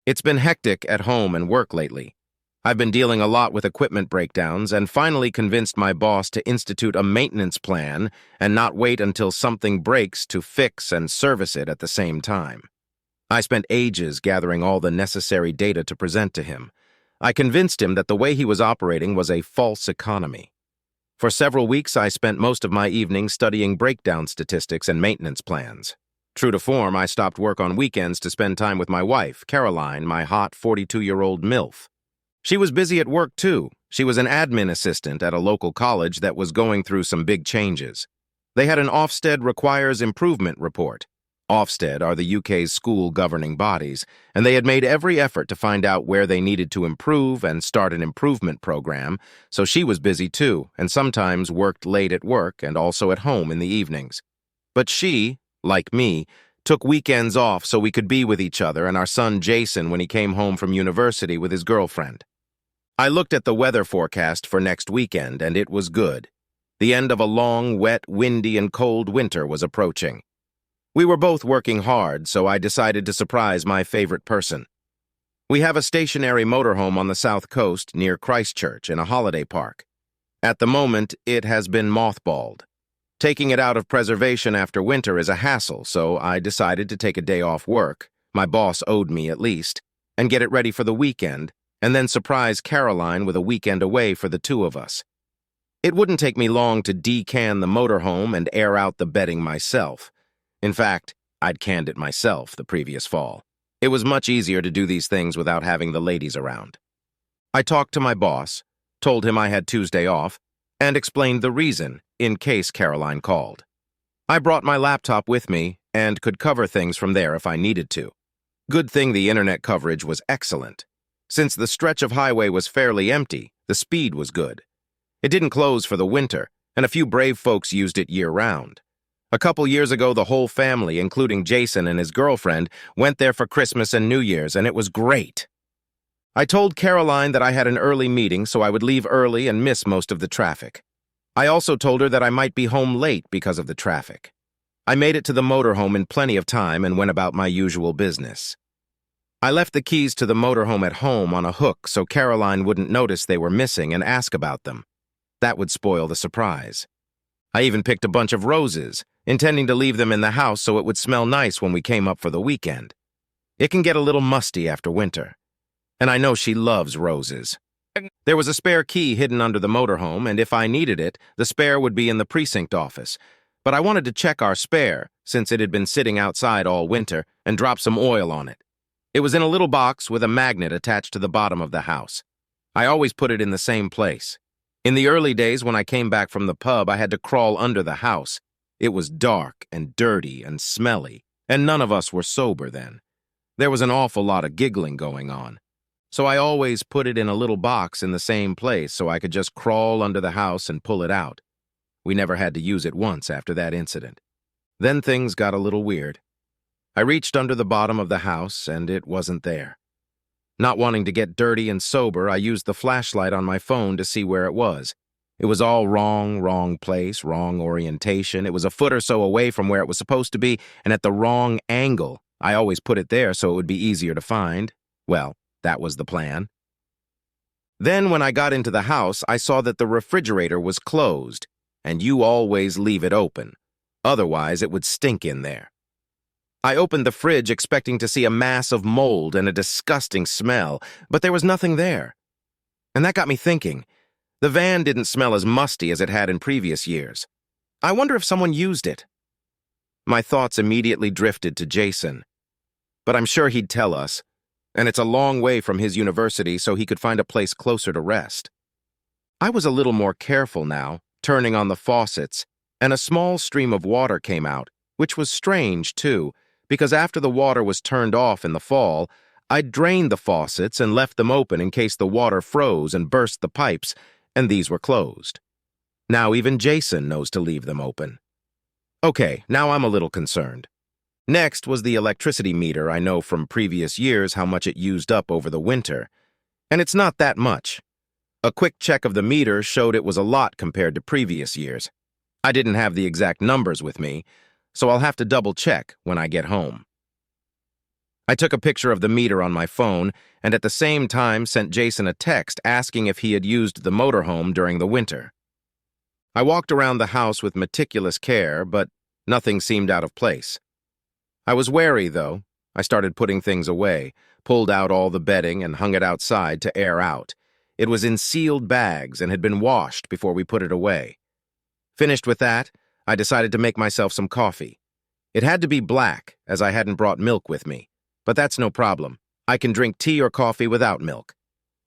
It's been hectic at home and work lately. I've been dealing a lot with equipment breakdowns and finally convinced my boss to institute a maintenance plan and not wait until something breaks to fix and service it at the same time. I spent ages gathering all the necessary data to present to him. I convinced him that the way he was operating was a false economy. For several weeks, I spent most of my evenings studying breakdown statistics and maintenance plans. True to form, I stopped work on weekends to spend time with my wife, Caroline, my hot 42-year-old MILF. She was busy at work, too. She was an admin assistant at a local college that was going through some big changes. They had an Ofsted Requires Improvement report. Ofsted are the UK's school governing bodies, and they had made every effort to find out where they needed to improve and start an improvement program, so she was busy too, and sometimes worked late at work and also at home in the evenings. But she, like me, took weekends off so we could be with each other and our son Jason when he came home from university with his girlfriend. I looked at the weather forecast for next weekend, and it was good. The end of a long, wet, windy, and cold winter was approaching. We were both working hard, so I decided to surprise my favorite person. We have a stationary motorhome on the south coast near Christchurch in a holiday park. At the moment, it has been mothballed. Taking it out of preservation after winter is a hassle, so I decided to take a day off work, my boss owed me at least, and get it ready for the weekend, and then surprise Caroline with a weekend away for the two of us. It wouldn't take me long to decan the motorhome and air out the bedding myself. In fact, I'd canned it myself the previous fall. It was much easier to do these things without having the ladies around. I talked to my boss, told him I had Tuesday off, and explained the reason, in case Caroline called. I brought my laptop with me and could cover things from there if I needed to. Good thing the internet coverage was excellent. Since the stretch of highway was fairly empty, the speed was good. It didn't close for the winter, and a few brave folks used it year-round. A couple years ago, the whole family, including Jason and his girlfriend, went there for Christmas and New Year's, and it was great. I told Caroline that I had an early meeting, so I would leave early and miss most of the traffic. I also told her that I might be home late because of the traffic. I made it to the motorhome in plenty of time and went about my usual business. I left the keys to the motorhome at home on a hook so Caroline wouldn't notice they were missing and ask about them. That would spoil the surprise. I even picked a bunch of roses, intending to leave them in the house so it would smell nice when we came up for the weekend. It can get a little musty after winter. And I know she loves roses. There was a spare key hidden under the motorhome, and if I needed it, the spare would be in the precinct office. But I wanted to check our spare, since it had been sitting outside all winter, and drop some oil on it. It was in a little box with a magnet attached to the bottom of the house. I always put it in the same place. In the early days when I came back from the pub, I had to crawl under the house. It was dark and dirty and smelly, and none of us were sober then. There was an awful lot of giggling going on. So I always put it in a little box in the same place so I could just crawl under the house and pull it out. We never had to use it once after that incident. Then things got a little weird. I reached under the bottom of the house, and it wasn't there. Not wanting to get dirty and sober, I used the flashlight on my phone to see where it was. It was all wrong place, wrong orientation. It was a foot or so away from where it was supposed to be, and at the wrong angle. I always put it there so it would be easier to find. Well, that was the plan. Then when I got into the house, I saw that the refrigerator was closed, and you always leave it open. Otherwise, it would stink in there. I opened the fridge expecting to see a mass of mold and a disgusting smell, but there was nothing there. And that got me thinking. The van didn't smell as musty as it had in previous years. I wonder if someone used it. My thoughts immediately drifted to Jason. But I'm sure he'd tell us, and it's a long way from his university so he could find a place closer to rest. I was a little more careful now, turning on the faucets, and a small stream of water came out, which was strange, too, because after the water was turned off in the fall, I'd drained the faucets and left them open in case the water froze and burst the pipes, and these were closed. Now even Jason knows to leave them open. Okay, now I'm a little concerned. Next was the electricity meter. I know from previous years how much it used up over the winter, and it's not that much. A quick check of the meter showed it was a lot compared to previous years. I didn't have the exact numbers with me, so I'll have to double-check when I get home. I took a picture of the meter on my phone and at the same time sent Jason a text asking if he had used the motorhome during the winter. I walked around the house with meticulous care, but nothing seemed out of place. I was wary, though. I started putting things away, pulled out all the bedding and hung it outside to air out. It was in sealed bags and had been washed before we put it away. Finished with that, I decided to make myself some coffee. It had to be black, as I hadn't brought milk with me. But that's no problem. I can drink tea or coffee without milk.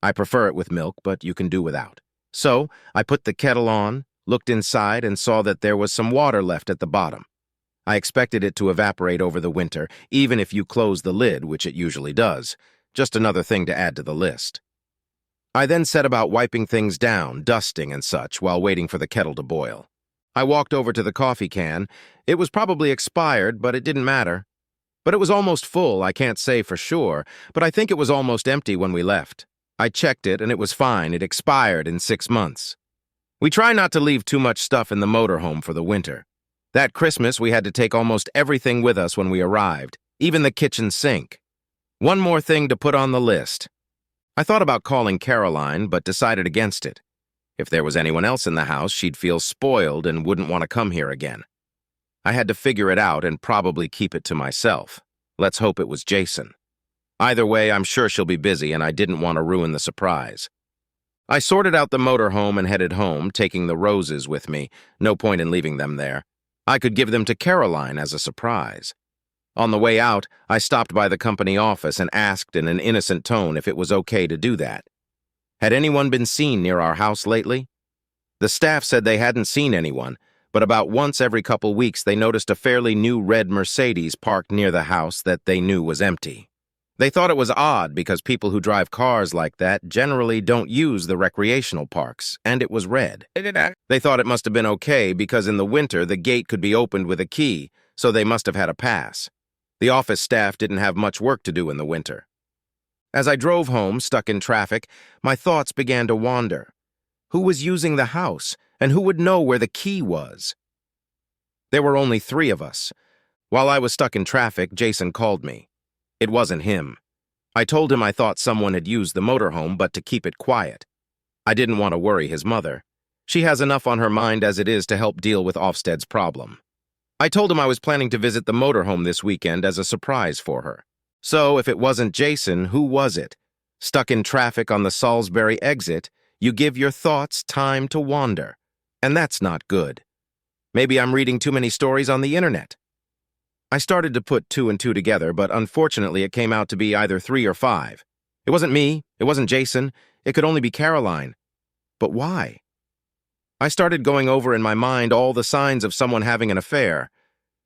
I prefer it with milk, but you can do without. So, I put the kettle on, looked inside, and saw that there was some water left at the bottom. I expected it to evaporate over the winter, even if you close the lid, which it usually does. Just another thing to add to the list. I then set about wiping things down, dusting and such, while waiting for the kettle to boil. I walked over to the coffee can. It was probably expired, but it didn't matter. But it was almost full, I can't say for sure, but I think it was almost empty when we left. I checked it, and it was fine. It expired in 6 months. We try not to leave too much stuff in the motorhome for the winter. That Christmas, we had to take almost everything with us when we arrived, even the kitchen sink. One more thing to put on the list. I thought about calling Caroline, but decided against it. If there was anyone else in the house, she'd feel spoiled and wouldn't want to come here again. I had to figure it out and probably keep it to myself. Let's hope it was Jason. Either way, I'm sure she'll be busy, and I didn't want to ruin the surprise. I sorted out the motorhome and headed home, taking the roses with me. No point in leaving them there. I could give them to Caroline as a surprise. On the way out, I stopped by the company office and asked in an innocent tone if it was okay to do that. Had anyone been seen near our house lately? The staff said they hadn't seen anyone, but about once every couple weeks they noticed a fairly new red Mercedes parked near the house that they knew was empty. They thought it was odd because people who drive cars like that generally don't use the recreational parks, and it was red. They thought it must have been okay because in the winter the gate could be opened with a key, so they must have had a pass. The office staff didn't have much work to do in the winter. As I drove home, stuck in traffic, my thoughts began to wander. Who was using the house, and who would know where the key was? There were only 3 of us. While I was stuck in traffic, Jason called me. It wasn't him. I told him I thought someone had used the motorhome, but to keep it quiet. I didn't want to worry his mother. She has enough on her mind as it is to help deal with Ofsted's problem. I told him I was planning to visit the motorhome this weekend as a surprise for her. So, if it wasn't Jason, who was it? Stuck in traffic on the Salisbury exit, you give your thoughts time to wander. And that's not good. Maybe I'm reading too many stories on the internet. I started to put 2 and 2 together, but unfortunately it came out to be either 3 or 5. It wasn't me, it wasn't Jason, it could only be Caroline. But why? I started going over in my mind all the signs of someone having an affair.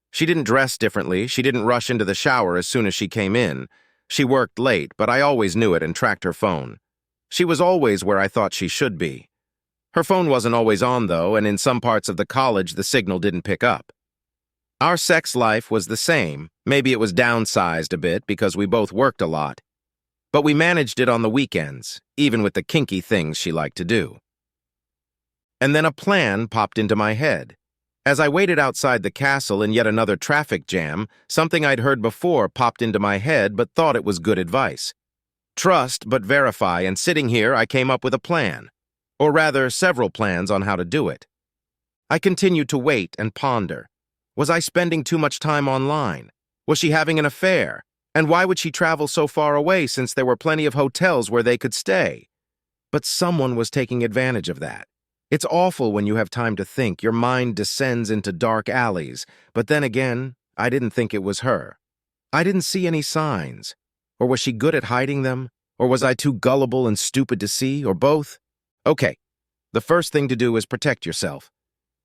She didn't dress differently, she didn't rush into the shower as soon as she came in. She worked late, but I always knew it and tracked her phone. She was always where I thought she should be. Her phone wasn't always on, though, and in some parts of the college the signal didn't pick up. Our sex life was the same. Maybe it was downsized a bit because we both worked a lot. But we managed it on the weekends, even with the kinky things she liked to do. And then a plan popped into my head. As I waited outside the castle in yet another traffic jam, something I'd heard before popped into my head but thought it was good advice. Trust but verify, and sitting here I came up with a plan. Or rather, several plans on how to do it. I continued to wait and ponder. Was I spending too much time online? Was she having an affair? And why would she travel so far away since there were plenty of hotels where they could stay? But someone was taking advantage of that. It's awful when you have time to think. Your mind descends into dark alleys. But then again, I didn't think it was her. I didn't see any signs. Or was she good at hiding them? Or was I too gullible and stupid to see? Or both? Okay, the first thing to do is protect yourself.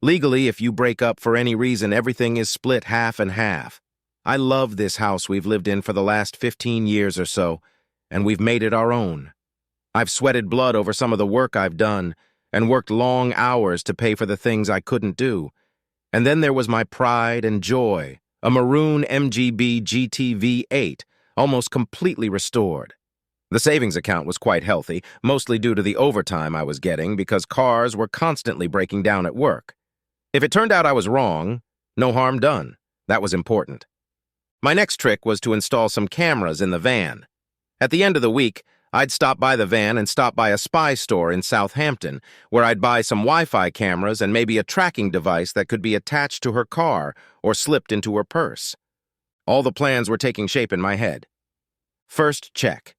Legally, if you break up for any reason, everything is split half and half. I love this house we've lived in for the last 15 years or so, and we've made it our own. I've sweated blood over some of the work I've done, and worked long hours to pay for the things I couldn't do. And then there was my pride and joy, a maroon MGB GT V8, almost completely restored. The savings account was quite healthy, mostly due to the overtime I was getting because cars were constantly breaking down at work. If it turned out I was wrong, no harm done. That was important. My next trick was to install some cameras in the van. At the end of the week, I'd stop by the van and stop by a spy store in Southampton, where I'd buy some Wi-Fi cameras and maybe a tracking device that could be attached to her car or slipped into her purse. All the plans were taking shape in my head. First check.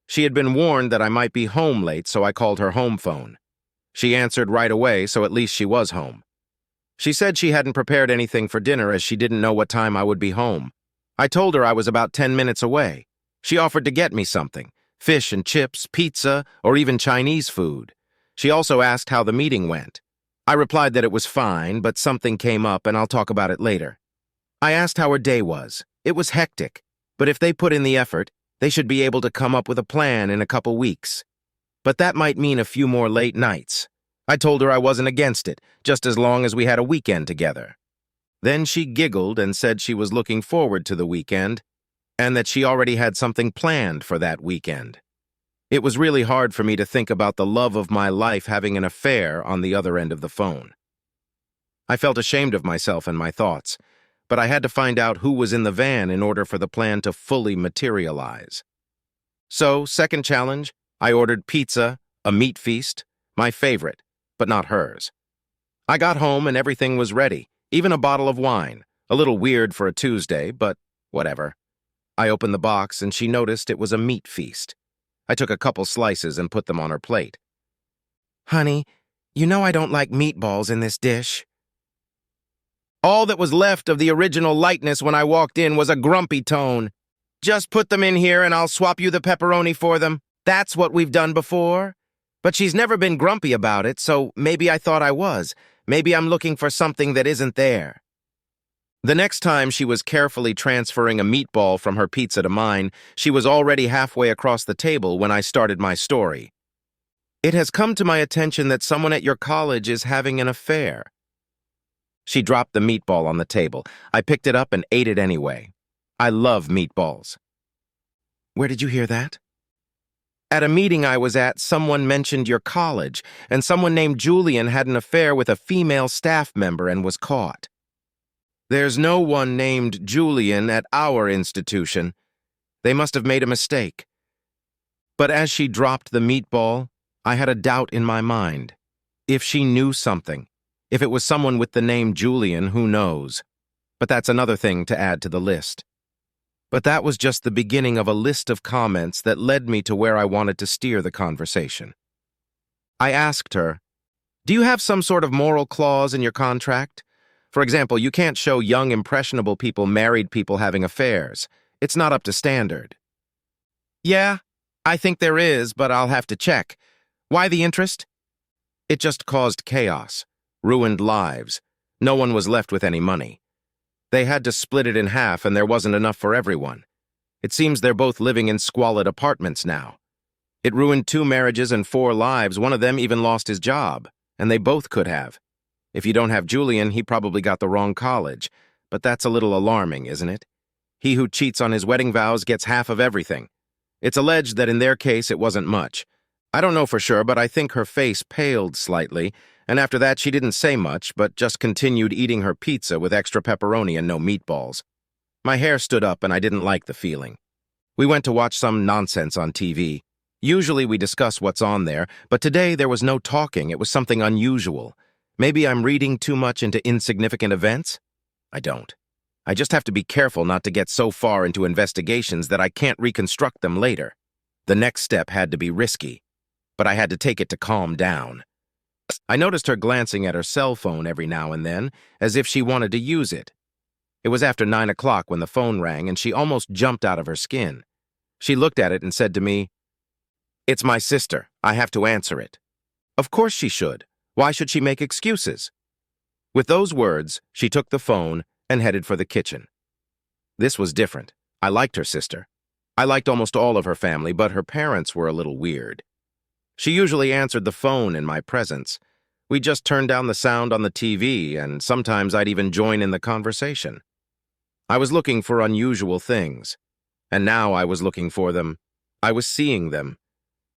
She had been warned that I might be home late, so I called her home phone. She answered right away, so at least she was home. She said she hadn't prepared anything for dinner as she didn't know what time I would be home. I told her I was about 10 minutes away. She offered to get me something, fish and chips, pizza, or even Chinese food. She also asked how the meeting went. I replied that it was fine, but something came up and I'll talk about it later. I asked how her day was. It was hectic, but if they put in the effort, they should be able to come up with a plan in a couple weeks. But that might mean a few more late nights. I told her I wasn't against it, just as long as we had a weekend together. Then she giggled and said she was looking forward to the weekend, and that she already had something planned for that weekend. It was really hard for me to think about the love of my life having an affair on the other end of the phone. I felt ashamed of myself and my thoughts, but I had to find out who was in the van in order for the plan to fully materialize. So, second challenge, I ordered pizza, a meat feast, my favorite, but not hers. I got home and everything was ready, even a bottle of wine. A little weird for a Tuesday, but whatever. I opened the box and she noticed it was a meat feast. I took a couple slices and put them on her plate. "Honey, you know I don't like meatballs in this dish." All that was left of the original lightness when I walked in was a grumpy tone. "Just put them in here and I'll swap you the pepperoni for them. That's what we've done before." But she's never been grumpy about it, so maybe I thought I was. Maybe I'm looking for something that isn't there. The next time she was carefully transferring a meatball from her pizza to mine, she was already halfway across the table when I started my story. "It has come to my attention that someone at your college is having an affair." She dropped the meatball on the table. I picked it up and ate it anyway. I love meatballs. "Where did you hear that?" "At a meeting I was at, someone mentioned your college, and someone named Julian had an affair with a female staff member and was caught." "There's no one named Julian at our institution. They must have made a mistake." But as she dropped the meatball, I had a doubt in my mind. If she knew something, if it was someone with the name Julian, who knows? But that's another thing to add to the list. But that was just the beginning of a list of comments that led me to where I wanted to steer the conversation. I asked her, "Do you have some sort of moral clause in your contract? For example, you can't show young, impressionable people married people having affairs. It's not up to standard." "Yeah, I think there is, but I'll have to check. Why the interest?" It just caused chaos, ruined lives. No one was left with any money. They had to split it in half and there wasn't enough for everyone. It seems they're both living in squalid apartments now. It ruined 2 marriages and 4 lives. One of them even lost his job, and they both could have. If you don't have Julian, he probably got the wrong college. But that's a little alarming, isn't it? He who cheats on his wedding vows gets half of everything. It's alleged that in their case it wasn't much. I don't know for sure, but I think her face paled slightly, and after that she didn't say much, but just continued eating her pizza with extra pepperoni and no meatballs. My hair stood up and I didn't like the feeling. We went to watch some nonsense on TV. Usually we discuss what's on there, but today there was no talking. It was something unusual. Maybe I'm reading too much into insignificant events? I don't. I just have to be careful not to get so far into investigations that I can't reconstruct them later. The next step had to be risky, but I had to take it to calm down. I noticed her glancing at her cell phone every now and then, as if she wanted to use it. It was after 9 o'clock when the phone rang, and she almost jumped out of her skin. She looked at it and said to me, "It's my sister. I have to answer it." Of course she should. Why should she make excuses? With those words, she took the phone and headed for the kitchen. This was different. I liked her sister. I liked almost all of her family, but her parents were a little weird. She usually answered the phone in my presence. We just turned down the sound on the TV, and sometimes I'd even join in the conversation. I was looking for unusual things, and now I was looking for them. I was seeing them.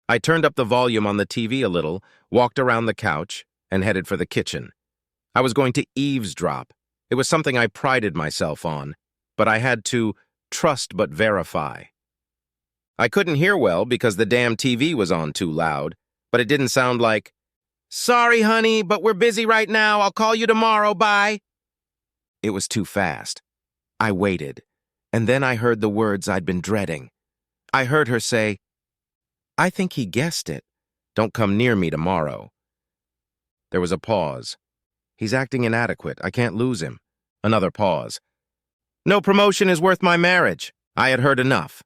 I turned up the volume on the TV a little, walked around the couch, and headed for the kitchen. I was going to eavesdrop. It was something I prided myself on, but I had to trust but verify. I couldn't hear well because the damn TV was on too loud, but it didn't sound like, "Sorry, honey, but we're busy right now. I'll call you tomorrow. Bye." It was too fast. I waited, and then I heard the words I'd been dreading. I heard her say, "I think he guessed it. Don't come near me tomorrow." There was a pause. "He's acting inadequate. I can't lose him." Another pause. "No promotion is worth my marriage." I had heard enough.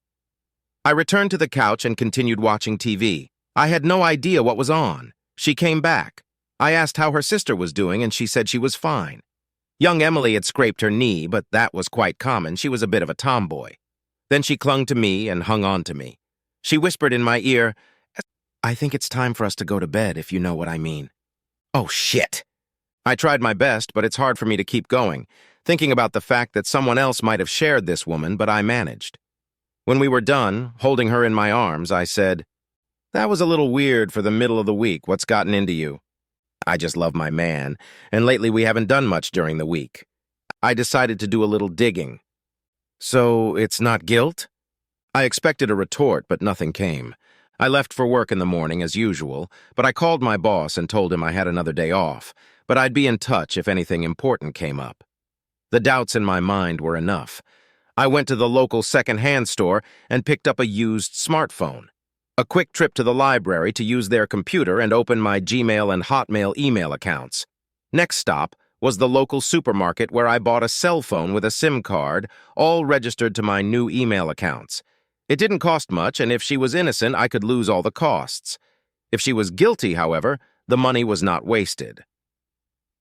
I returned to the couch and continued watching TV. I had no idea what was on. She came back. I asked how her sister was doing, and she said she was fine. Young Emily had scraped her knee, but that was quite common. She was a bit of a tomboy. Then she clung to me and hung on to me. She whispered in my ear, "I think it's time for us to go to bed, if you know what I mean." Oh, shit. I tried my best, but it's hard for me to keep going, thinking about the fact that someone else might have shared this woman, but I managed. When we were done, holding her in my arms, I said, "That was a little weird for the middle of the week. What's gotten into you?" "I just love my man, and lately we haven't done much during the week. I decided to do a little digging." "So it's not guilt?" I expected a retort, but nothing came. I left for work in the morning as usual, but I called my boss and told him I had another day off, but I'd be in touch if anything important came up. The doubts in my mind were enough. I went to the local second-hand store and picked up a used smartphone. A quick trip to the library to use their computer and open my Gmail and Hotmail email accounts. Next stop was the local supermarket where I bought a cell phone with a SIM card, all registered to my new email accounts. It didn't cost much, and if she was innocent, I could lose all the costs. If she was guilty, however, the money was not wasted.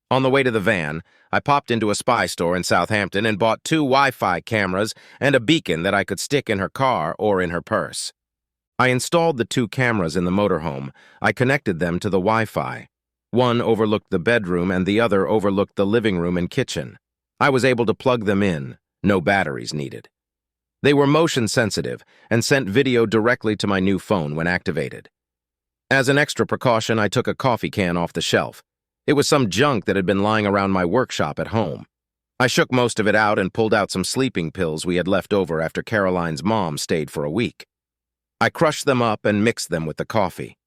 On the way to the van, I popped into a spy store in Southampton and bought 2 Wi-Fi cameras and a beacon that I could stick in her car or in her purse. I installed the 2 cameras in the motorhome. I connected them to the Wi-Fi. One overlooked the bedroom and the other overlooked the living room and kitchen. I was able to plug them in, no batteries needed. They were motion sensitive and sent video directly to my new phone when activated. As an extra precaution, I took a coffee can off the shelf. It was some junk that had been lying around my workshop at home. I shook most of it out and pulled out some sleeping pills we had left over after Caroline's mom stayed for a week. I crushed them up and mixed them with the coffee.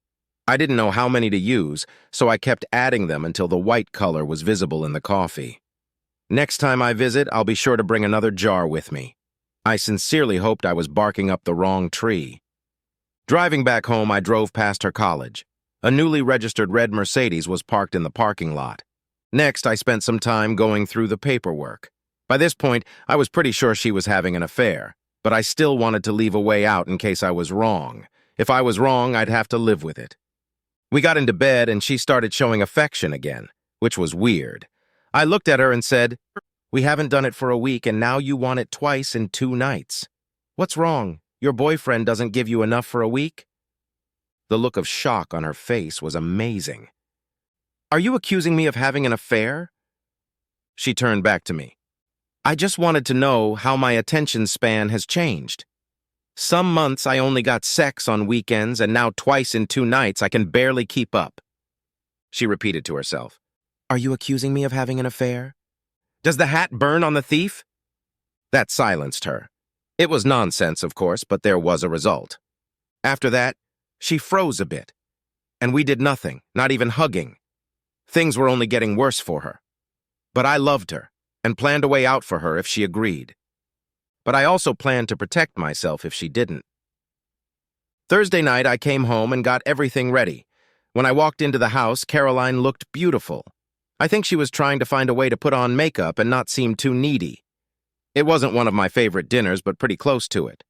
I didn't know how many to use, so I kept adding them until the white color was visible in the coffee. Next time I visit, I'll be sure to bring another jar with me. I sincerely hoped I was barking up the wrong tree. Driving back home, I drove past her college. A newly registered red Mercedes was parked in the parking lot. Next, I spent some time going through the paperwork. By this point, I was pretty sure she was having an affair, but I still wanted to leave a way out in case I was wrong. If I was wrong, I'd have to live with it. We got into bed and she started showing affection again, which was weird. I looked at her and said, "We haven't done it for a week and now you want it twice in 2 nights. What's wrong? Your boyfriend doesn't give you enough for a week?" The look of shock on her face was amazing. "Are you accusing me of having an affair?" She turned back to me. "I just wanted to know how my attention span has changed. Some months I only got sex on weekends and now twice in 2 nights I can barely keep up." She repeated to herself, "Are you accusing me of having an affair? Does the hat burn on the thief?" That silenced her. It was nonsense, of course, but there was a result. After that, she froze a bit, and we did nothing, not even hugging. Things were only getting worse for her. But I loved her and planned a way out for her if she agreed. But I also planned to protect myself if she didn't. Thursday night, I came home and got everything ready. When I walked into the house, Caroline looked beautiful. I think she was trying to find a way to put on makeup and not seem too needy. It wasn't one of my favorite dinners, but pretty close to it.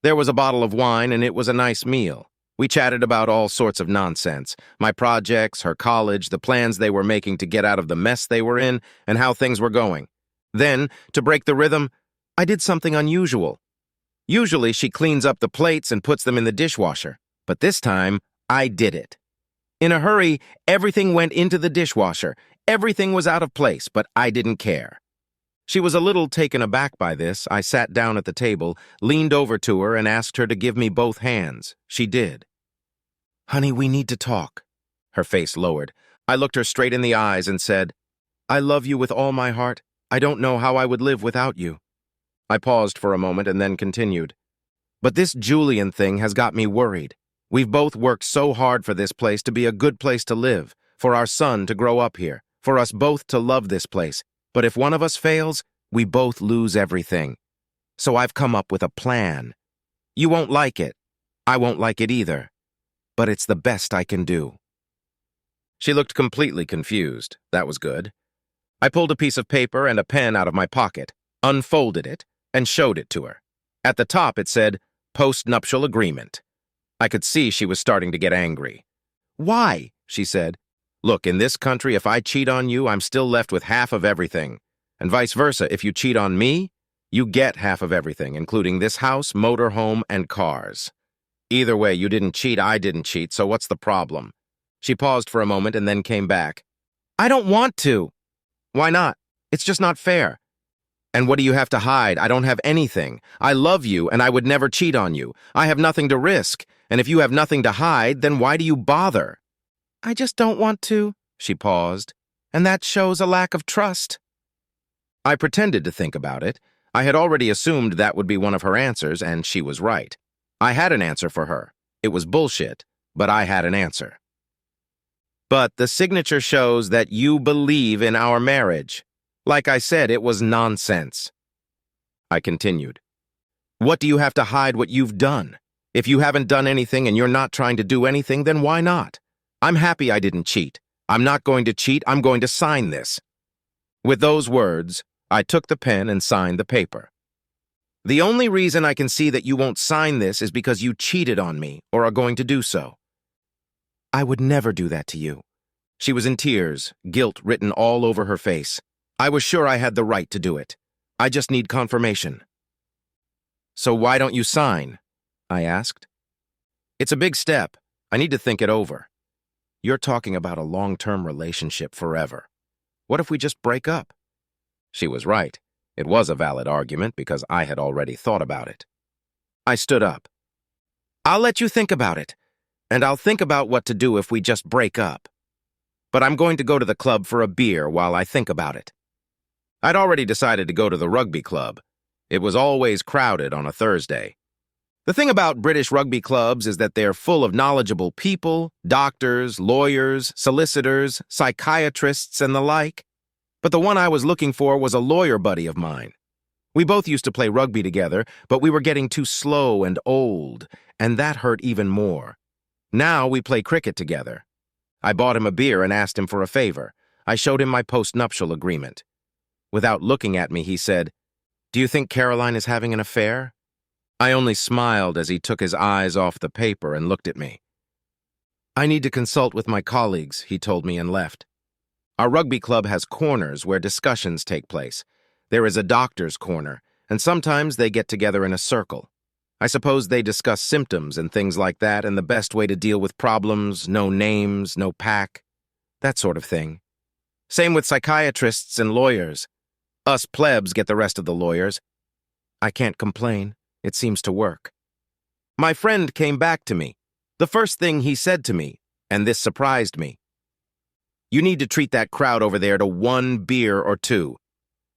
There was a bottle of wine, and it was a nice meal. We chatted about all sorts of nonsense, my projects, her college, the plans they were making to get out of the mess they were in, and how things were going. Then, to break the rhythm, I did something unusual. Usually, she cleans up the plates and puts them in the dishwasher, but this time, I did it. In a hurry, everything went into the dishwasher. Everything was out of place, but I didn't care. She was a little taken aback by this. I sat down at the table, leaned over to her, and asked her to give me both hands. She did. "Honey, we need to talk." Her face lowered. I looked her straight in the eyes and said, "I love you with all my heart. I don't know how I would live without you." I paused for a moment and then continued. But this Julian thing has got me worried. We've both worked so hard for this place to be a good place to live, for our son to grow up here, for us both to love this place. But if one of us fails, we both lose everything. So I've come up with a plan. You won't like it. I won't like it either. But it's the best I can do. She looked completely confused. That was good. I pulled a piece of paper and a pen out of my pocket, unfolded it, and showed it to her. At the top it said, Post-nuptial agreement. I could see she was starting to get angry. Why? She said. Look, in this country, if I cheat on you, I'm still left with half of everything. And vice versa, if you cheat on me, you get half of everything, including this house, motorhome, and cars. Either way, you didn't cheat, I didn't cheat, so what's the problem? She paused for a moment and then came back. I don't want to. Why not? It's just not fair. And what do you have to hide? I don't have anything. I love you, and I would never cheat on you. I have nothing to risk, and if you have nothing to hide, then why do you bother? I just don't want to, she paused, and that shows a lack of trust. I pretended to think about it. I had already assumed that would be one of her answers, and she was right. I had an answer for her. It was bullshit, but I had an answer. But the signature shows that you believe in our marriage. Like I said, it was nonsense. I continued. What do you have to hide what you've done? If you haven't done anything and you're not trying to do anything, then why not? I'm happy I didn't cheat. I'm not going to cheat. I'm going to sign this. With those words, I took the pen and signed the paper. The only reason I can see that you won't sign this is because you cheated on me or are going to do so. I would never do that to you. She was in tears, guilt written all over her face. I was sure I had the right to do it. I just need confirmation. So why don't you sign? I asked. It's a big step. I need to think it over. You're talking about a long-term relationship forever. What if we just break up? She was right. It was a valid argument because I had already thought about it. I stood up. I'll let you think about it, and I'll think about what to do if we just break up. But I'm going to go to the club for a beer while I think about it. I'd already decided to go to the rugby club. It was always crowded on a Thursday. The thing about British rugby clubs is that they're full of knowledgeable people, doctors, lawyers, solicitors, psychiatrists, and the like. But the one I was looking for was a lawyer buddy of mine. We both used to play rugby together, but we were getting too slow and old, and that hurt even more. Now we play cricket together. I bought him a beer and asked him for a favor. I showed him my post-nuptial agreement. Without looking at me, he said, Do you think Caroline is having an affair? I only smiled as he took his eyes off the paper and looked at me. I need to consult with my colleagues, he told me and left. Our rugby club has corners where discussions take place. There is a doctor's corner, and sometimes they get together in a circle. I suppose they discuss symptoms and things like that and the best way to deal with problems, no names, no pack, that sort of thing. Same with psychiatrists and lawyers. Us plebs get the rest of the lawyers. I can't complain. It seems to work. My friend came back to me. The first thing he said to me, and this surprised me, You need to treat that crowd over there to one beer or two.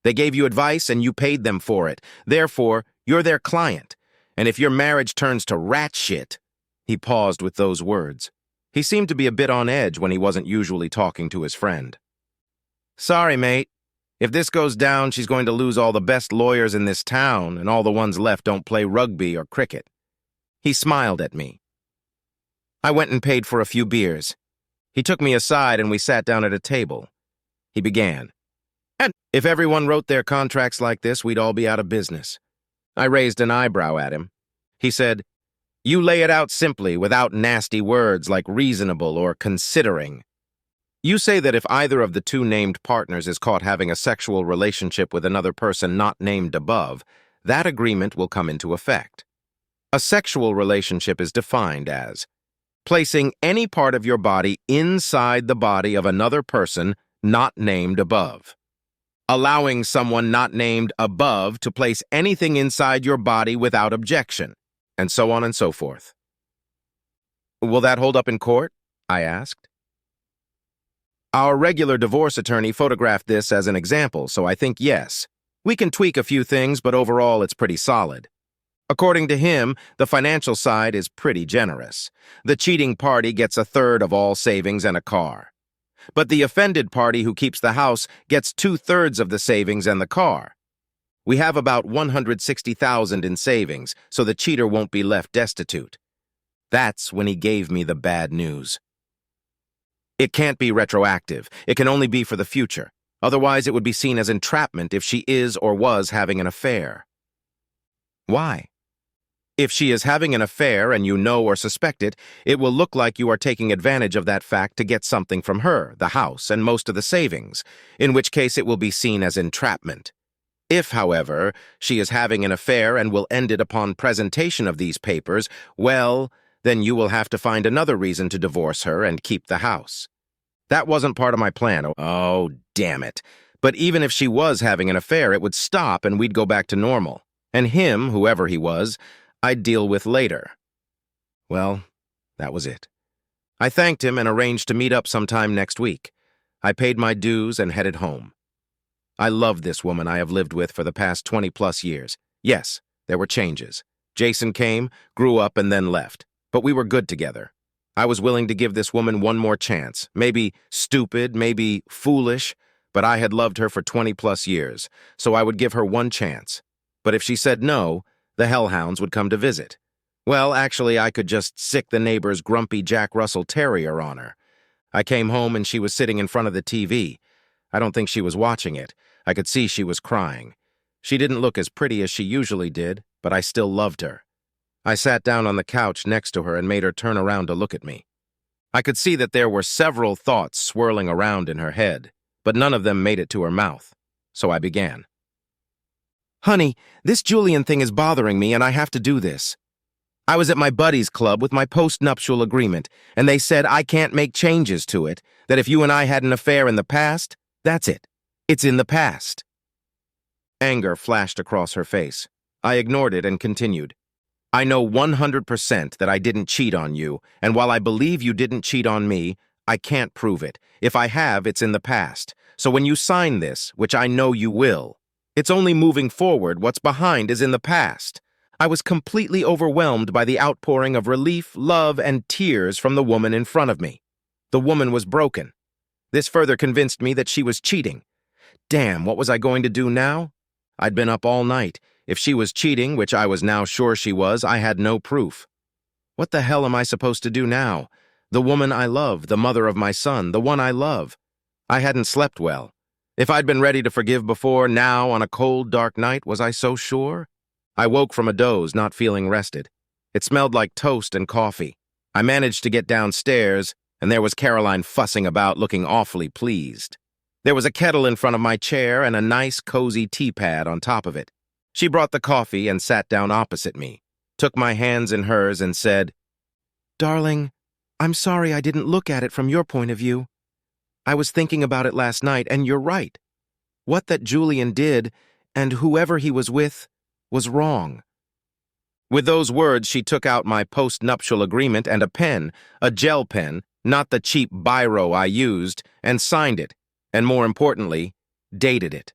They gave you advice and you paid them for it. Therefore, you're their client. And if your marriage turns to rat shit, he paused with those words. He seemed to be a bit on edge when he wasn't usually talking to his friend. Sorry, mate. If this goes down, she's going to lose all the best lawyers in this town, and all the ones left don't play rugby or cricket. He smiled at me. I went and paid for a few beers. He took me aside and we sat down at a table. He began. And if everyone wrote their contracts like this, we'd all be out of business. I raised an eyebrow at him. He said, You lay it out simply, without nasty words like reasonable or considering. You say that if either of the two named partners is caught having a sexual relationship with another person not named above, that agreement will come into effect. A sexual relationship is defined as placing any part of your body inside the body of another person not named above. Allowing someone not named above to place anything inside your body without objection, and so on and so forth. Will that hold up in court? I asked. Our regular divorce attorney photographed this as an example, so I think yes. We can tweak a few things, but overall it's pretty solid. According to him, the financial side is pretty generous. The cheating party gets a third of all savings and a car. But the offended party who keeps the house gets 2/3 of the savings and the car. We have about $160,000 in savings, so the cheater won't be left destitute. That's when he gave me the bad news. It can't be retroactive. It can only be for the future. Otherwise, it would be seen as entrapment if she is or was having an affair. Why? If she is having an affair and you know or suspect it, it will look like you are taking advantage of that fact to get something from her, the house, and most of the savings, in which case it will be seen as entrapment. If, however, she is having an affair and will end it upon presentation of these papers, well, then you will have to find another reason to divorce her and keep the house. That wasn't part of my plan. Oh, damn it. But even if she was having an affair, it would stop and we'd go back to normal. And him, whoever he was, I'd deal with later. Well, that was it. I thanked him and arranged to meet up sometime next week. I paid my dues and headed home. I loved this woman I have lived with for the past 20-plus years. Yes, there were changes. Jason came, grew up, and then left. But we were good together. I was willing to give this woman one more chance. Maybe stupid, maybe foolish, but I had loved her for 20-plus years, so I would give her one chance. But if she said no, the hellhounds would come to visit. Well, actually, I could just sick the neighbor's grumpy Jack Russell Terrier on her. I came home and she was sitting in front of the TV. I don't think she was watching it. I could see she was crying. She didn't look as pretty as she usually did, but I still loved her. I sat down on the couch next to her and made her turn around to look at me. I could see that there were several thoughts swirling around in her head, but none of them made it to her mouth. So I began. Honey, this Julian thing is bothering me and I have to do this. I was at my buddy's club with my post-nuptial agreement, and they said I can't make changes to it, that if you and I had an affair in the past, that's it. It's in the past. Anger flashed across her face. I ignored it and continued. I know 100% that I didn't cheat on you, and while I believe you didn't cheat on me, I can't prove it. If I have, it's in the past. So when you sign this, which I know you will, it's only moving forward. What's behind is in the past. I was completely overwhelmed by the outpouring of relief, love, and tears from the woman in front of me. The woman was broken. This further convinced me that she was cheating. Damn, what was I going to do now? I'd been up all night. If she was cheating, which I was now sure she was, I had no proof. What the hell am I supposed to do now? The woman I love, the mother of my son, the one I love. I hadn't slept well. If I'd been ready to forgive before, now, on a cold, dark night, was I so sure? I woke from a doze, not feeling rested. It smelled like toast and coffee. I managed to get downstairs, and there was Caroline fussing about, looking awfully pleased. There was a kettle in front of my chair and a nice, cozy tea pad on top of it. She brought the coffee and sat down opposite me, took my hands in hers and said, Darling, I'm sorry I didn't look at it from your point of view. I was thinking about it last night, and you're right. What that Julian did, and whoever he was with, was wrong. With those words, she took out my post-nuptial agreement and a pen, a gel pen, not the cheap biro I used, and signed it, and more importantly, dated it.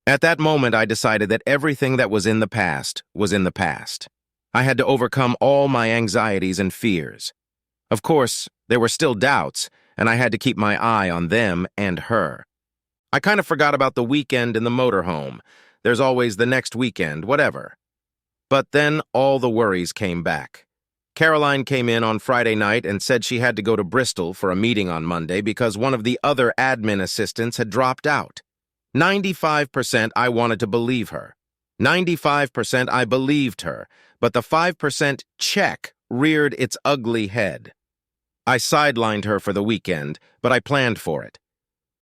At that moment, I decided that everything that was in the past was in the past. I had to overcome all my anxieties and fears. Of course, there were still doubts, and I had to keep my eye on them and her. I kind of forgot about the weekend in the motorhome. There's always the next weekend, whatever. But then all the worries came back. Caroline came in on Friday night and said she had to go to Bristol for a meeting on Monday because one of the other admin assistants had dropped out. 95% I wanted to believe her. 95% I believed her, but the 5% check reared its ugly head. I sidelined her for the weekend, but I planned for it.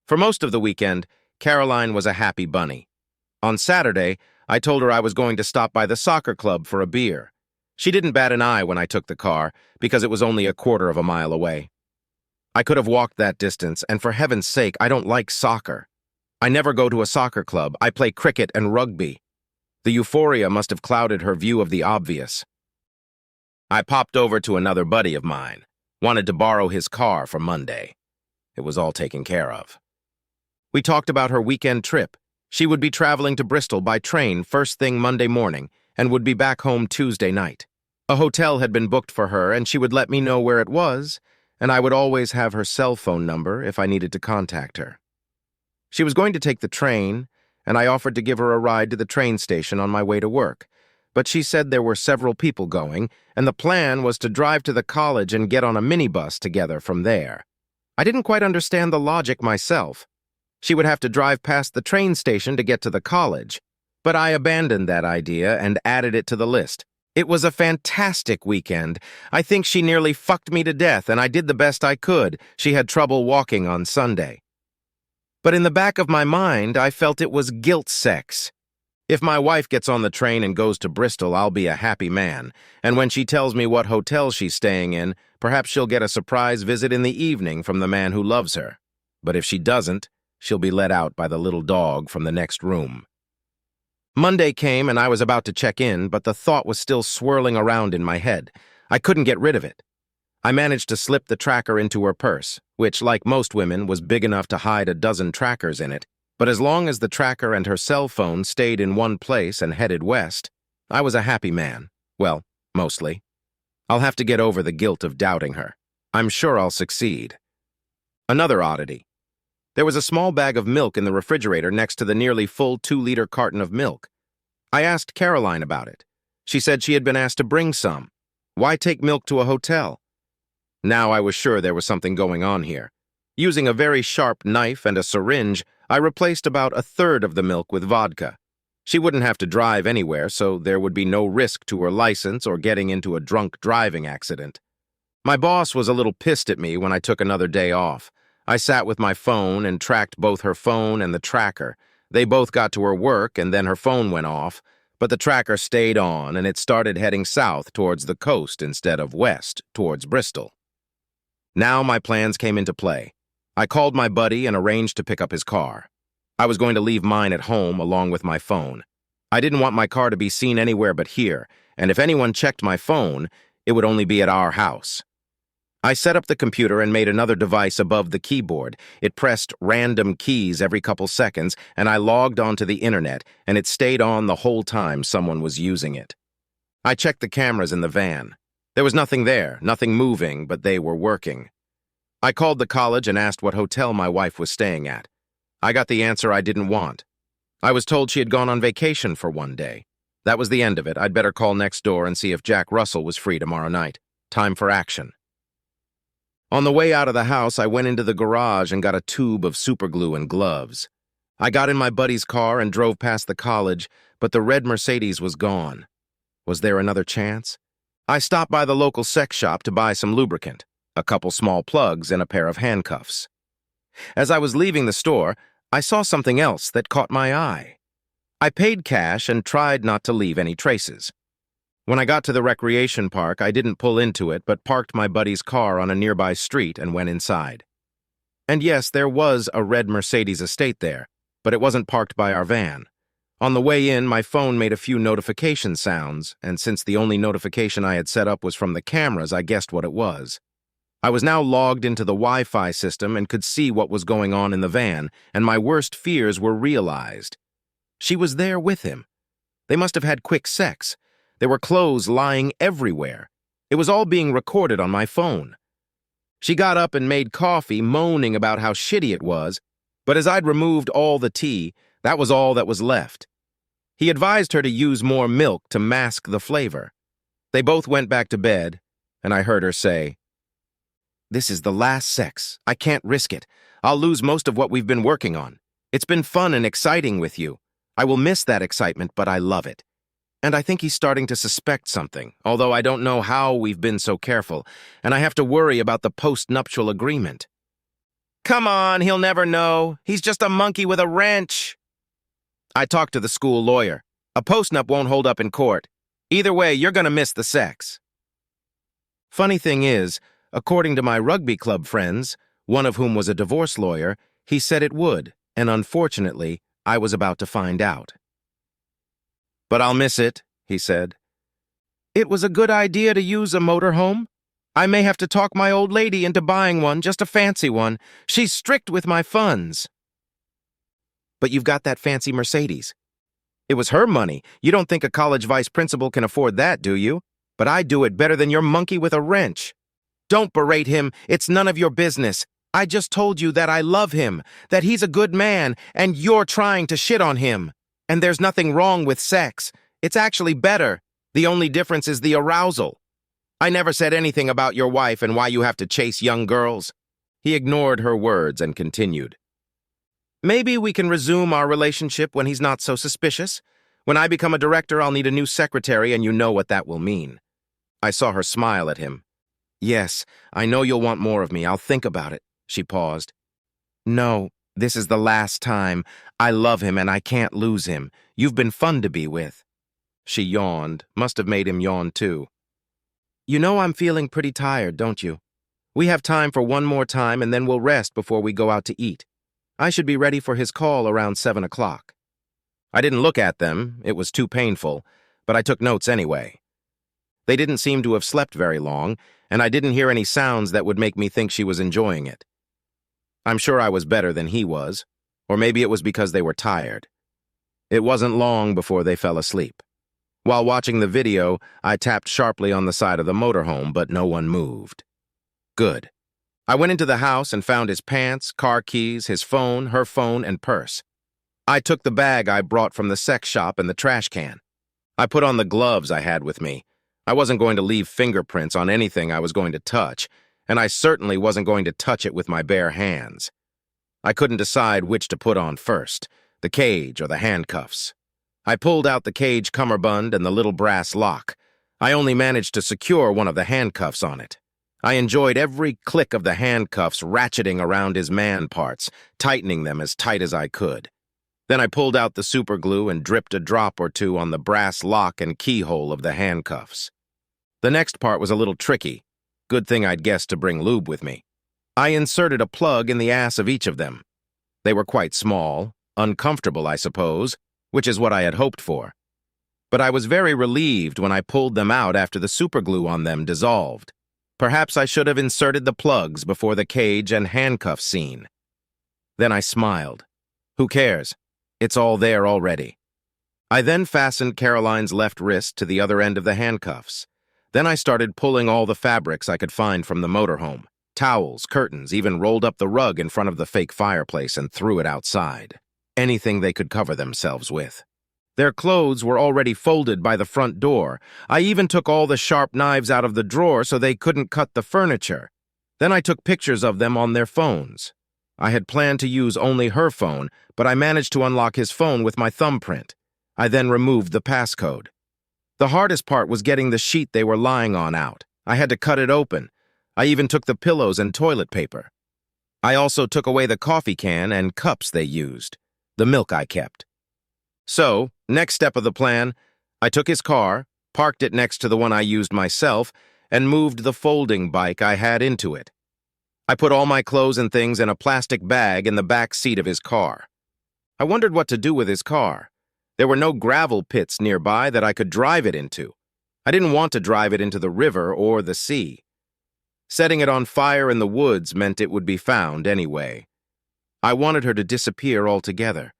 For most of the weekend, Caroline was a happy bunny. On Saturday, I told her I was going to stop by the soccer club for a beer. She didn't bat an eye when I took the car, because it was only a quarter of a mile away. I could have walked that distance, and for heaven's sake, I don't like soccer. I never go to a soccer club. I play cricket and rugby. The euphoria must have clouded her view of the obvious. I popped over to another buddy of mine. Wanted to borrow his car for Monday. It was all taken care of. We talked about her weekend trip. She would be traveling to Bristol by train first thing Monday morning and would be back home Tuesday night. A hotel had been booked for her, and she would let me know where it was, and I would always have her cell phone number if I needed to contact her. She was going to take the train, and I offered to give her a ride to the train station on my way to work, but she said there were several people going, and the plan was to drive to the college and get on a minibus together from there. I didn't quite understand the logic myself. She would have to drive past the train station to get to the college, but I abandoned that idea and added it to the list. It was a fantastic weekend. I think she nearly fucked me to death, and I did the best I could. She had trouble walking on Sunday. But in the back of my mind, I felt it was guilt sex. If my wife gets on the train and goes to Bristol, I'll be a happy man. And when she tells me what hotel she's staying in, perhaps she'll get a surprise visit in the evening from the man who loves her. But if she doesn't, she'll be let out by the little dog from the next room. Monday came and I was about to check in, but the thought was still swirling around in my head. I couldn't get rid of it. I managed to slip the tracker into her purse, which, like most women, was big enough to hide a dozen trackers in it. But as long as the tracker and her cell phone stayed in one place and headed west, I was a happy man. Well, mostly. I'll have to get over the guilt of doubting her. I'm sure I'll succeed. Another oddity. There was a small bag of milk in the refrigerator next to the nearly full 2-liter carton of milk. I asked Caroline about it. She said she had been asked to bring some. Why take milk to a hotel? Now I was sure there was something going on here. Using a very sharp knife and a syringe, I replaced about a third of the milk with vodka. She wouldn't have to drive anywhere, so there would be no risk to her license or getting into a drunk driving accident. My boss was a little pissed at me when I took another day off. I sat with my phone and tracked both her phone and the tracker. They both got to her work, and then her phone went off, but the tracker stayed on, and it started heading south towards the coast instead of west towards Bristol. Now my plans came into play. I called my buddy and arranged to pick up his car. I was going to leave mine at home along with my phone. I didn't want my car to be seen anywhere but here, and if anyone checked my phone, it would only be at our house. I set up the computer and made another device above the keyboard. It pressed random keys every couple seconds, and I logged onto the internet, and it stayed on the whole time someone was using it. I checked the cameras in the van. There was nothing there, nothing moving, but they were working. I called the college and asked what hotel my wife was staying at. I got the answer I didn't want. I was told she had gone on vacation for one day. That was the end of it. I'd better call next door and see if Jack Russell was free tomorrow night. Time for action. On the way out of the house, I went into the garage and got a tube of superglue and gloves. I got in my buddy's car and drove past the college, but the red Mercedes was gone. Was there another chance? I stopped by the local sex shop to buy some lubricant, a couple small plugs, and a pair of handcuffs. As I was leaving the store, I saw something else that caught my eye. I paid cash and tried not to leave any traces. When I got to the recreation park, I didn't pull into it, but parked my buddy's car on a nearby street and went inside. And yes, there was a red Mercedes estate there, but it wasn't parked by our van. On the way in, my phone made a few notification sounds, and since the only notification I had set up was from the cameras, I guessed what it was. I was now logged into the Wi-Fi system and could see what was going on in the van, and my worst fears were realized. She was there with him. They must have had quick sex. There were clothes lying everywhere. It was all being recorded on my phone. She got up and made coffee, moaning about how shitty it was, but as I'd removed all the tea, that was all that was left. He advised her to use more milk to mask the flavor. They both went back to bed, and I heard her say, "This is the last sex. I can't risk it. I'll lose most of what we've been working on. It's been fun and exciting with you. I will miss that excitement, but I love it. And I think he's starting to suspect something, although I don't know how we've been so careful, and I have to worry about the post-nuptial agreement." "Come on, he'll never know. He's just a monkey with a wrench." I talked to the school lawyer. A post-nup won't hold up in court. Either way, you're gonna miss the sex. Funny thing is, according to my rugby club friends, one of whom was a divorce lawyer, he said it would, and unfortunately, I was about to find out. "But I'll miss it," he said. "It was a good idea to use a motorhome. I may have to talk my old lady into buying one, just a fancy one. She's strict with my funds." But you've got that fancy Mercedes. It was her money. You don't think a college vice principal can afford that, do you? But I do it better than your monkey with a wrench. Don't berate him. It's none of your business. I just told you that I love him, that he's a good man, and you're trying to shit on him. And there's nothing wrong with sex. It's actually better. The only difference is the arousal. I never said anything about your wife and why you have to chase young girls. He ignored her words and continued. Maybe we can resume our relationship when he's not so suspicious. When I become a director, I'll need a new secretary, and you know what that will mean. I saw her smile at him. Yes, I know you'll want more of me. I'll think about it. She paused. No, this is the last time. I love him and I can't lose him. You've been fun to be with. She yawned. Must have made him yawn too. You know I'm feeling pretty tired, don't you? We have time for one more time and then we'll rest before we go out to eat. I should be ready for his call around 7 o'clock. I didn't look at them. It was too painful, but I took notes anyway. They didn't seem to have slept very long, and I didn't hear any sounds that would make me think she was enjoying it. I'm sure I was better than he was, or maybe it was because they were tired. It wasn't long before they fell asleep. While watching the video, I tapped sharply on the side of the motorhome, but no one moved. Good. I went into the house and found his pants, car keys, his phone, her phone, and purse. I took the bag I brought from the sex shop and the trash can. I put on the gloves I had with me. I wasn't going to leave fingerprints on anything I was going to touch, and I certainly wasn't going to touch it with my bare hands. I couldn't decide which to put on first, the cage or the handcuffs. I pulled out the cage cummerbund and the little brass lock. I only managed to secure one of the handcuffs on it. I enjoyed every click of the handcuffs ratcheting around his man parts, tightening them as tight as I could. Then I pulled out the superglue and dripped a drop or two on the brass lock and keyhole of the handcuffs. The next part was a little tricky. Good thing I'd guessed to bring lube with me. I inserted a plug in the ass of each of them. They were quite small, uncomfortable, I suppose, which is what I had hoped for. But I was very relieved when I pulled them out after the superglue on them dissolved. Perhaps I should have inserted the plugs before the cage and handcuff scene. Then I smiled. Who cares? It's all there already. I then fastened Caroline's left wrist to the other end of the handcuffs. Then I started pulling all the fabrics I could find from the motorhome. Towels, curtains, even rolled up the rug in front of the fake fireplace and threw it outside. Anything they could cover themselves with. Their clothes were already folded by the front door. I even took all the sharp knives out of the drawer so they couldn't cut the furniture. Then I took pictures of them on their phones. I had planned to use only her phone, but I managed to unlock his phone with my thumbprint. I then removed the passcode. The hardest part was getting the sheet they were lying on out. I had to cut it open. I even took the pillows and toilet paper. I also took away the coffee can and cups they used, the milk I kept. So, next step of the plan, I took his car, parked it next to the one I used myself, and moved the folding bike I had into it. I put all my clothes and things in a plastic bag in the back seat of his car. I wondered what to do with his car. There were no gravel pits nearby that I could drive it into. I didn't want to drive it into the river or the sea. Setting it on fire in the woods meant it would be found anyway. I wanted her to disappear altogether.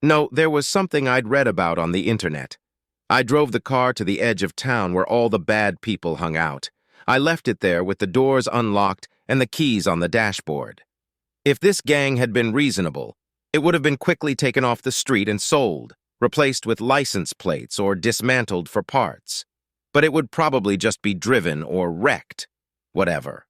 No, there was something I'd read about on the internet. I drove the car to the edge of town where all the bad people hung out. I left it there with the doors unlocked and the keys on the dashboard. If this gang had been reasonable, it would have been quickly taken off the street and sold, replaced with license plates or dismantled for parts. But it would probably just be driven or wrecked. Whatever.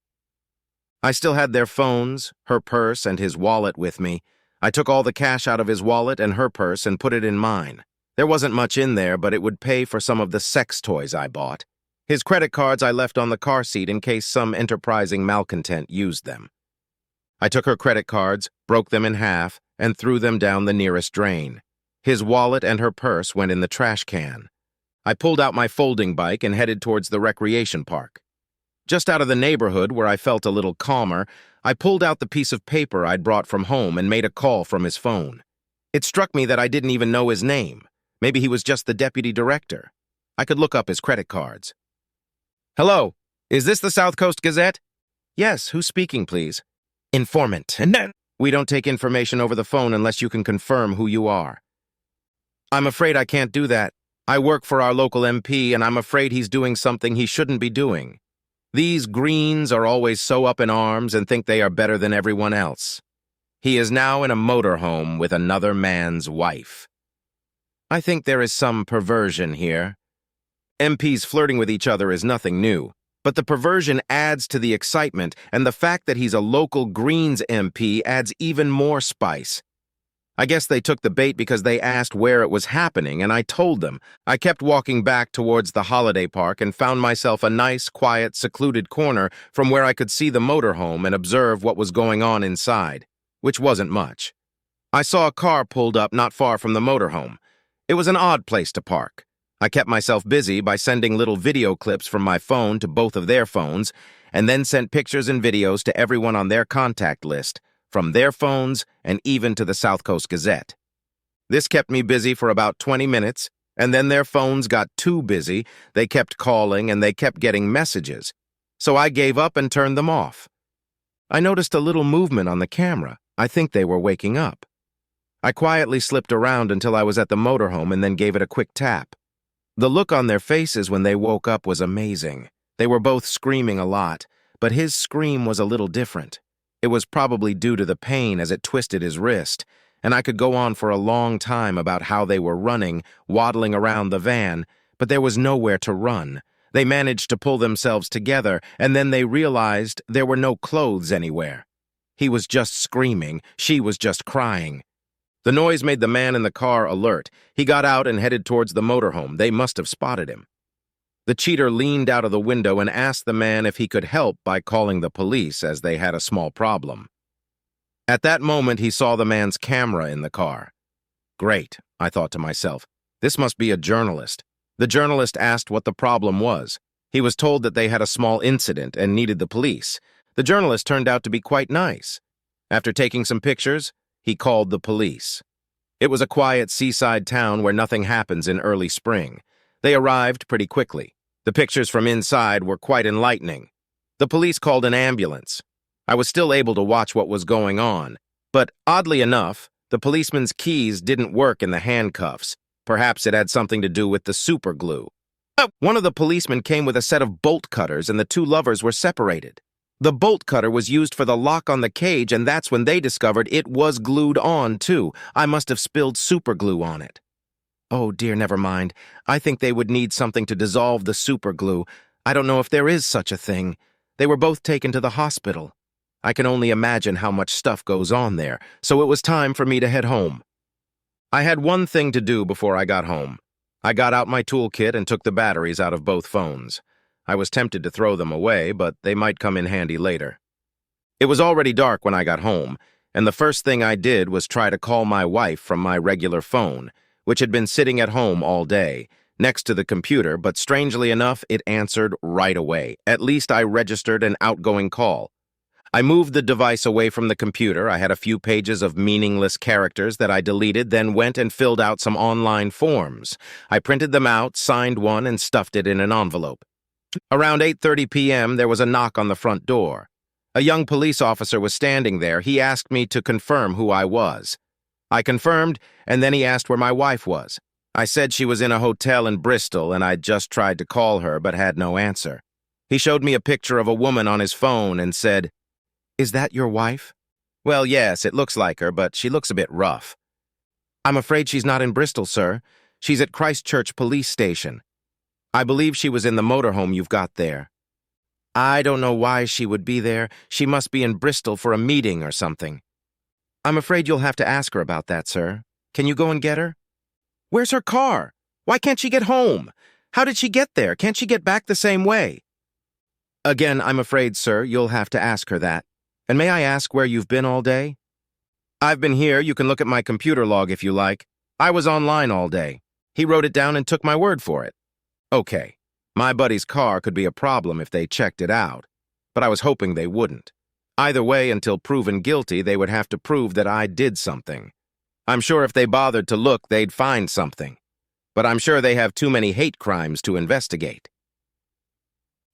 I still had their phones, her purse, and his wallet with me. I took all the cash out of his wallet and her purse and put it in mine. There wasn't much in there, but it would pay for some of the sex toys I bought. His credit cards I left on the car seat in case some enterprising malcontent used them. I took her credit cards, broke them in half, and threw them down the nearest drain. His wallet and her purse went in the trash can. I pulled out my folding bike and headed towards the recreation park. Just out of the neighborhood where I felt a little calmer, I pulled out the piece of paper I'd brought from home and made a call from his phone. It struck me that I didn't even know his name. Maybe he was just the deputy director. I could look up his credit cards. Hello, is this the South Coast Gazette? Yes, who's speaking, please? Informant. And then We don't take information over the phone unless you can confirm who you are. I'm afraid I can't do that. I work for our local MP, and I'm afraid he's doing something he shouldn't be doing. These Greens are always so up in arms and think they are better than everyone else. He is now in a motorhome with another man's wife. I think there is some perversion here. MPs flirting with each other is nothing new, but the perversion adds to the excitement, and the fact that he's a local Greens MP adds even more spice. I guess they took the bait because they asked where it was happening, and I told them. I kept walking back towards the holiday park and found myself a nice, quiet, secluded corner from where I could see the motorhome and observe what was going on inside, which wasn't much. I saw a car pulled up not far from the motorhome. It was an odd place to park. I kept myself busy by sending little video clips from my phone to both of their phones, and then sent pictures and videos to everyone on their contact list, from their phones and even to the South Coast Gazette. This kept me busy for about 20 minutes, and then their phones got too busy. They kept calling and they kept getting messages, so I gave up and turned them off. I noticed a little movement on the camera. I think they were waking up. I quietly slipped around until I was at the motorhome and then gave it a quick tap. The look on their faces when they woke up was amazing. They were both screaming a lot, but his scream was a little different. It was probably due to the pain as it twisted his wrist, and I could go on for a long time about how they were running, waddling around the van, but there was nowhere to run. They managed to pull themselves together, and then they realized there were no clothes anywhere. He was just screaming, she was just crying. The noise made the man in the car alert. He got out and headed towards the motorhome. They must have spotted him. The cheater leaned out of the window and asked the man if he could help by calling the police, as they had a small problem. At that moment, he saw the man's camera in the car. Great, I thought to myself. This must be a journalist. The journalist asked what the problem was. He was told that they had a small incident and needed the police. The journalist turned out to be quite nice. After taking some pictures, he called the police. It was a quiet seaside town where nothing happens in early spring. They arrived pretty quickly. The pictures from inside were quite enlightening. The police called an ambulance. I was still able to watch what was going on, but oddly enough, the policeman's keys didn't work in the handcuffs. Perhaps it had something to do with the super glue. One of the policemen came with a set of bolt cutters, and the two lovers were separated. The bolt cutter was used for the lock on the cage, and that's when they discovered it was glued on, too. I must have spilled super glue on it. Oh dear, never mind. I think they would need something to dissolve the super glue. I don't know if there is such a thing. They were both taken to the hospital. I can only imagine how much stuff goes on there, so it was time for me to head home. I had one thing to do before I got home. I got out my toolkit and took the batteries out of both phones. I was tempted to throw them away, but they might come in handy later. It was already dark when I got home, and the first thing I did was try to call my wife from my regular phone, which had been sitting at home all day, next to the computer, but strangely enough, it answered right away. At least I registered an outgoing call. I moved the device away from the computer. I had a few pages of meaningless characters that I deleted, then went and filled out some online forms. I printed them out, signed one, and stuffed it in an envelope. Around 8:30 p.m., there was a knock on the front door. A young police officer was standing there. He asked me to confirm who I was. I confirmed, and then he asked where my wife was. I said she was in a hotel in Bristol, and I'd just tried to call her but had no answer. He showed me a picture of a woman on his phone and said, "Is that your wife?" "Well, yes, it looks like her, but she looks a bit rough." "I'm afraid she's not in Bristol, sir. She's at Christchurch Police Station. I believe she was in the motorhome you've got there." "I don't know why she would be there. She must be in Bristol for a meeting or something." "I'm afraid you'll have to ask her about that, sir. Can you go and get her?" "Where's her car? Why can't she get home? How did she get there? Can't she get back the same way?" "Again, I'm afraid, sir, you'll have to ask her that. And may I ask where you've been all day?" "I've been here. You can look at my computer log if you like. I was online all day." He wrote it down and took my word for it. Okay, my buddy's car could be a problem if they checked it out, but I was hoping they wouldn't. Either way, until proven guilty, they would have to prove that I did something. I'm sure if they bothered to look, they'd find something. But I'm sure they have too many hate crimes to investigate.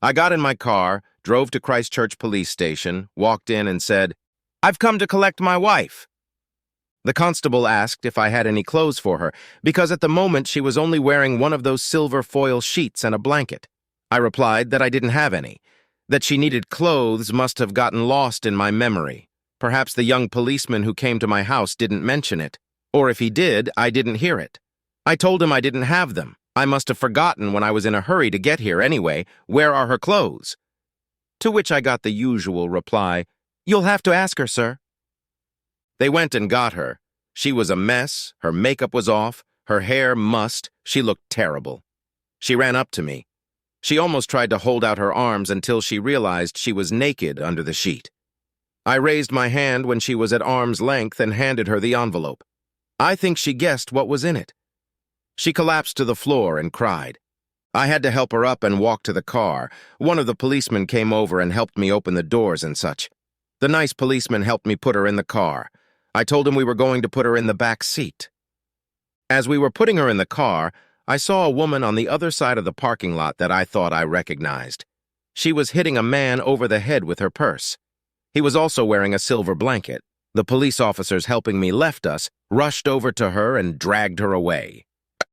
I got in my car, drove to Christchurch Police Station, walked in and said, "I've come to collect my wife." The constable asked if I had any clothes for her, because at the moment she was only wearing one of those silver foil sheets and a blanket. I replied that I didn't have any, that she needed clothes must have gotten lost in my memory. Perhaps the young policeman who came to my house didn't mention it, or if he did, I didn't hear it. I told him I didn't have them. I must have forgotten when I was in a hurry to get here anyway. Where are her clothes? To which I got the usual reply, "You'll have to ask her, sir." They went and got her. She was a mess, her makeup was off, her hair mussed, she looked terrible. She ran up to me. She almost tried to hold out her arms until she realized she was naked under the sheet. I raised my hand when she was at arm's length and handed her the envelope. I think she guessed what was in it. She collapsed to the floor and cried. I had to help her up and walk to the car. One of the policemen came over and helped me open the doors and such. The nice policeman helped me put her in the car. I told him we were going to put her in the back seat. As we were putting her in the car, I saw a woman on the other side of the parking lot that I thought I recognized. She was hitting a man over the head with her purse. He was also wearing a silver blanket. The police officers helping me left us, rushed over to her and dragged her away.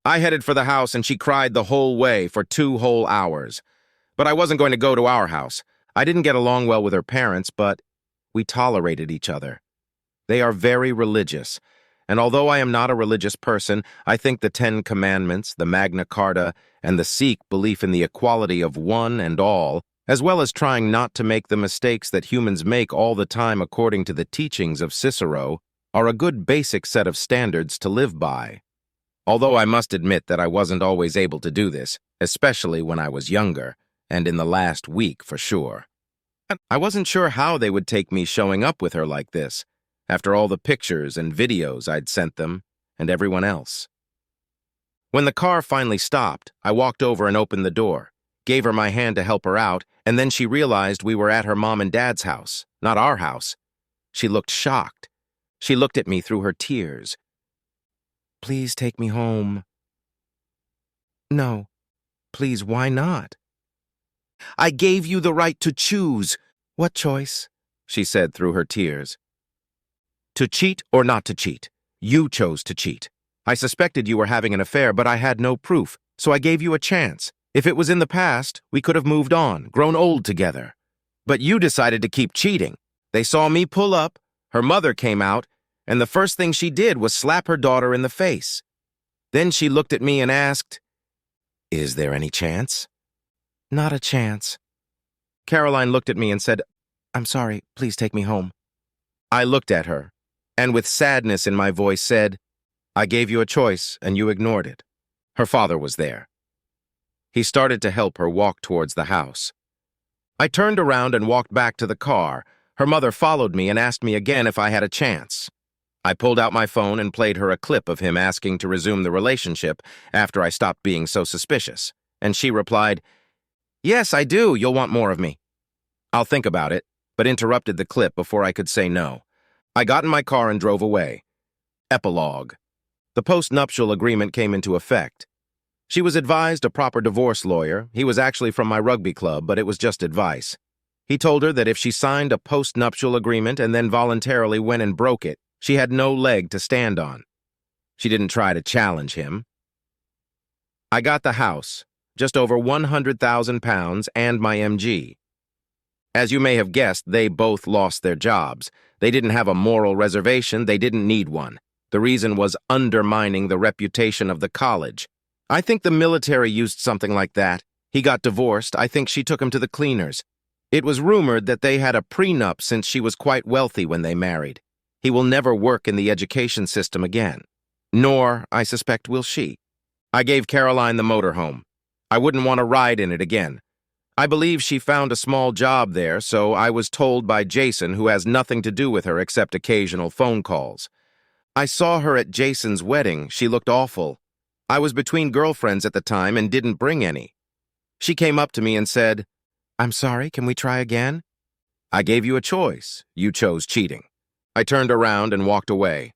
I headed for the house and she cried the whole way for 2 whole hours. But I wasn't going to go to our house. I didn't get along well with her parents, but we tolerated each other. They are very religious, and although I am not a religious person, I think the 10 Commandments, the Magna Carta, and the Sikh belief in the equality of one and all, as well as trying not to make the mistakes that humans make all the time according to the teachings of Cicero, are a good basic set of standards to live by. Although I must admit that I wasn't always able to do this, especially when I was younger, and in the last week for sure. I wasn't sure how they would take me showing up with her like this, after all the pictures and videos I'd sent them, and everyone else. When the car finally stopped, I walked over and opened the door, gave her my hand to help her out, and then she realized we were at her mom and dad's house, not our house. She looked shocked. She looked at me through her tears. "Please take me home." "No. Please, why not?" "I gave you the right to choose." "What choice?" she said through her tears. "To cheat or not to cheat. You chose to cheat. I suspected you were having an affair, but I had no proof, so I gave you a chance. If it was in the past, we could have moved on, grown old together. But you decided to keep cheating. They saw me pull up, her mother came out, and the first thing she did was slap her daughter in the face. Then she looked at me and asked, 'Is there any chance?' Not a chance." Caroline looked at me and said, "I'm sorry, please take me home." I looked at her, and with sadness in my voice said, "I gave you a choice, and you ignored it." Her father was there. He started to help her walk towards the house. I turned around and walked back to the car. Her mother followed me and asked me again if I had a chance. I pulled out my phone and played her a clip of him asking to resume the relationship after I stopped being so suspicious, and she replied, "Yes, I do. You'll want more of me." "I'll think about it," but interrupted the clip before I could say no. I got in my car and drove away. Epilogue. The post-nuptial agreement came into effect. She was advised a proper divorce lawyer. He was actually from my rugby club, but it was just advice. He told her that if she signed a post-nuptial agreement and then voluntarily went and broke it, she had no leg to stand on. She didn't try to challenge him. I got the house, just over £100,000 and my MG. As you may have guessed, they both lost their jobs. They didn't have a moral reservation, they didn't need one. The reason was undermining the reputation of the college. I think the military used something like that. He got divorced. I think she took him to the cleaners. It was rumored that they had a prenup since she was quite wealthy when they married. He will never work in the education system again. Nor, I suspect, will she. I gave Caroline the motorhome. I wouldn't want to ride in it again. I believe she found a small job there, so I was told by Jason, who has nothing to do with her except occasional phone calls. I saw her at Jason's wedding. She looked awful. I was between girlfriends at the time and didn't bring any. She came up to me and said, "I'm sorry, can we try again?" I gave you a choice. You chose cheating. I turned around and walked away.